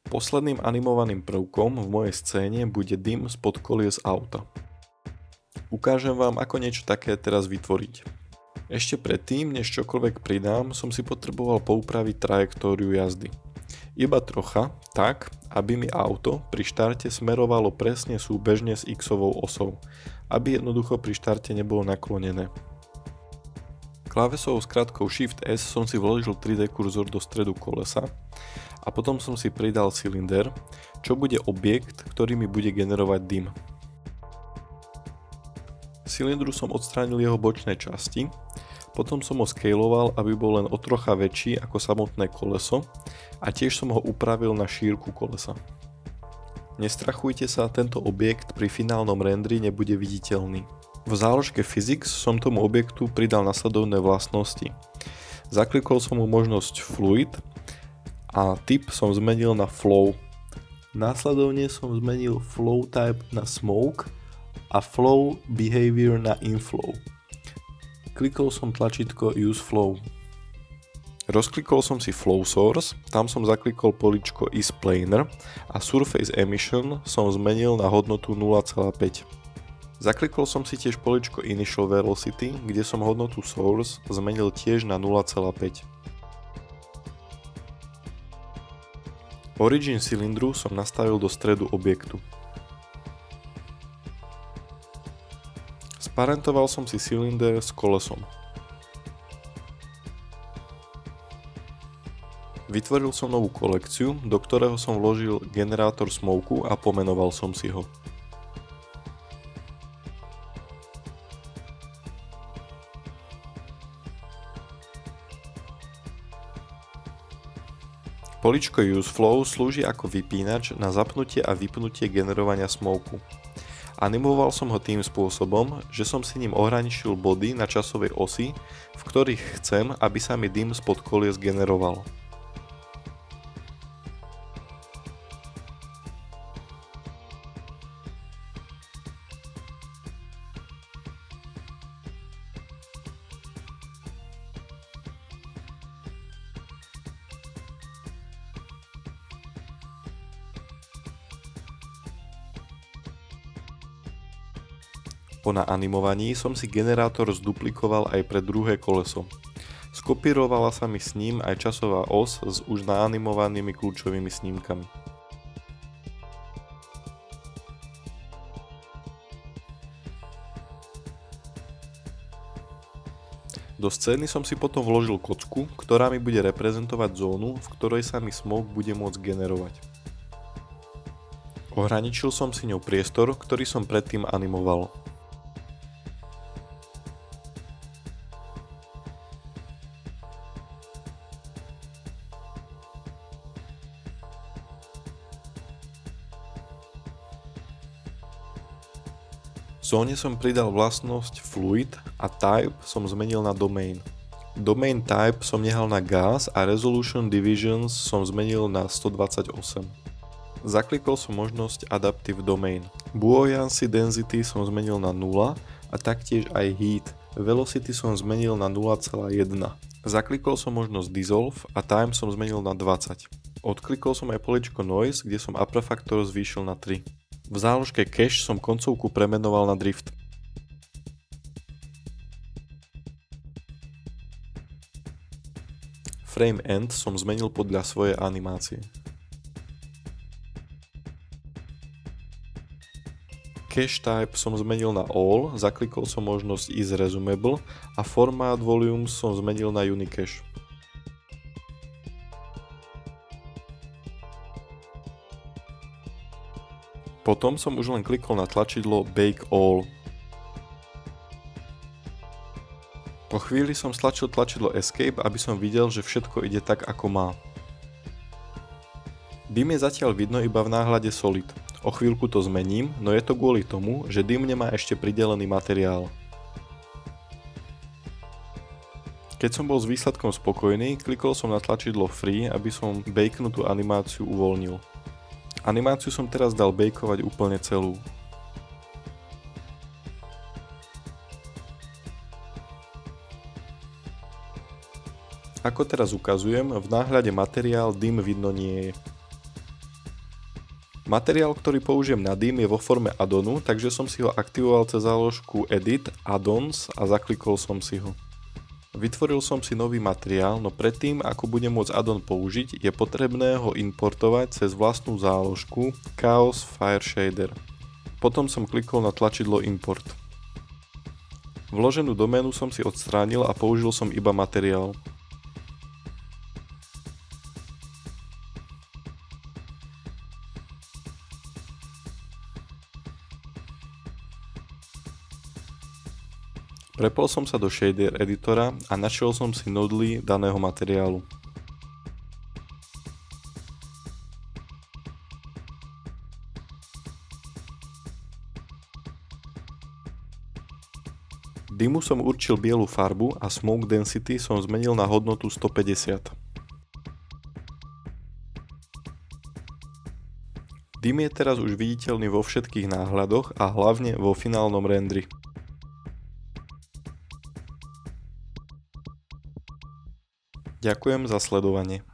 Posledným animovaným prvkom v mojej scéne bude dym spod kolies auta. Ukážem vám, ako niečo také teraz vytvoriť. Ešte predtým, než čokoľvek pridám, som si potreboval poupraviť trajektóriu jazdy. Iba trocha, tak, aby mi auto pri štarte smerovalo presne súbežne s X-ovou osou, aby jednoducho pri štarte nebolo naklonené. Klávesovou skratkou Shift S som si vložil 3D kurzor do stredu kolesa a potom som si pridal cylinder, čo bude objekt, ktorý mi bude generovať dym. Z cylindru som odstránil jeho bočné časti, potom som ho scaloval, aby bol len o trocha väčší ako samotné koleso a tiež som ho upravil na šírku kolesa. Nestrachujte sa, tento objekt pri finálnom rendri nebude viditeľný. V záložke Physics som tomu objektu pridal nasledovné vlastnosti. Zaklikol som mu možnosť Fluid a typ som zmenil na Flow. Následovne som zmenil Flow type na Smoke a Flow Behavior na Inflow. Klikol som tlačítko Use Flow. Rozklikol som si Flow Source, tam som zaklikol políčko Is Planar a Surface Emission som zmenil na hodnotu 0,5. Zaklikol som si tiež políčko Initial Velocity, kde som hodnotu Source zmenil tiež na 0,5. Origin cylindru som nastavil do stredu objektu. Sparentoval som si cylinder s kolesom. Vytvoril som novú kolekciu, do ktorého som vložil generátor smoku a pomenoval som si ho. Políčko Use Flow slúži ako vypínač na zapnutie a vypnutie generovania smoku. Animoval som ho tým spôsobom, že som si ním ohraničil body na časovej osi, v ktorých chcem, aby sa mi dym spod kolies generoval. Po naanimovaní som si generátor zduplikoval aj pre druhé koleso. Skopírovala sa mi s ním aj časová os s už naanimovanými kľúčovými snímkami. Do scény som si potom vložil kocku, ktorá mi bude reprezentovať zónu, v ktorej sa mi smoke bude môcť generovať. Ohraničil som si ňou priestor, ktorý som predtým animoval. V zóne som pridal vlastnosť Fluid a Type som zmenil na Domain. Domain Type som nehal na Gas a Resolution Divisions som zmenil na 128. Zaklikol som možnosť Adaptive Domain. Buoyancy Density som zmenil na 0 a taktiež aj Heat. Velocity som zmenil na 0,1. Zaklikol som možnosť Dissolve a Time som zmenil na 20. Odklikol som aj poličko Noise, kde som Upper Factor zvýšil na 3. V záložke Cache som koncovku premenoval na Drift. Frame End som zmenil podľa svojej animácie. Cache Type som zmenil na All, zaklikol som možnosť Is Resumable a Format Volumes som zmenil na Unicache. Potom som už len klikol na tlačidlo Bake All. Po chvíli som stlačil tlačidlo Escape, aby som videl, že všetko ide tak, ako má. Dym je zatiaľ vidno iba v náhľade Solid. O chvíľku to zmením, no je to kvôli tomu, že dym nemá ešte pridelený materiál. Keď som bol s výsledkom spokojný, klikol som na tlačidlo Free, aby som bakenutú animáciu uvoľnil. Animáciu som teraz dal bakeovať úplne celú. Ako teraz ukazujem, v náhľade materiál dym vidno nie je. Materiál, ktorý použijem na dým, je vo forme addonu, takže som si ho aktivoval cez záložku Edit, Addons a zaklikol som si ho. Vytvoril som si nový materiál, no predtým, ako budem môcť addon použiť, je potrebné ho importovať cez vlastnú záložku Chaos Fire Shader. Potom som klikol na tlačidlo Import. Vloženú doménu som si odstránil a použil som iba materiál. Prepol som sa do shader editora a našiel som si nodely daného materiálu. Dymu som určil bielu farbu a Smoke Density som zmenil na hodnotu 150. Dym je teraz už viditeľný vo všetkých náhľadoch a hlavne vo finálnom rendri. Ďakujem za sledovanie.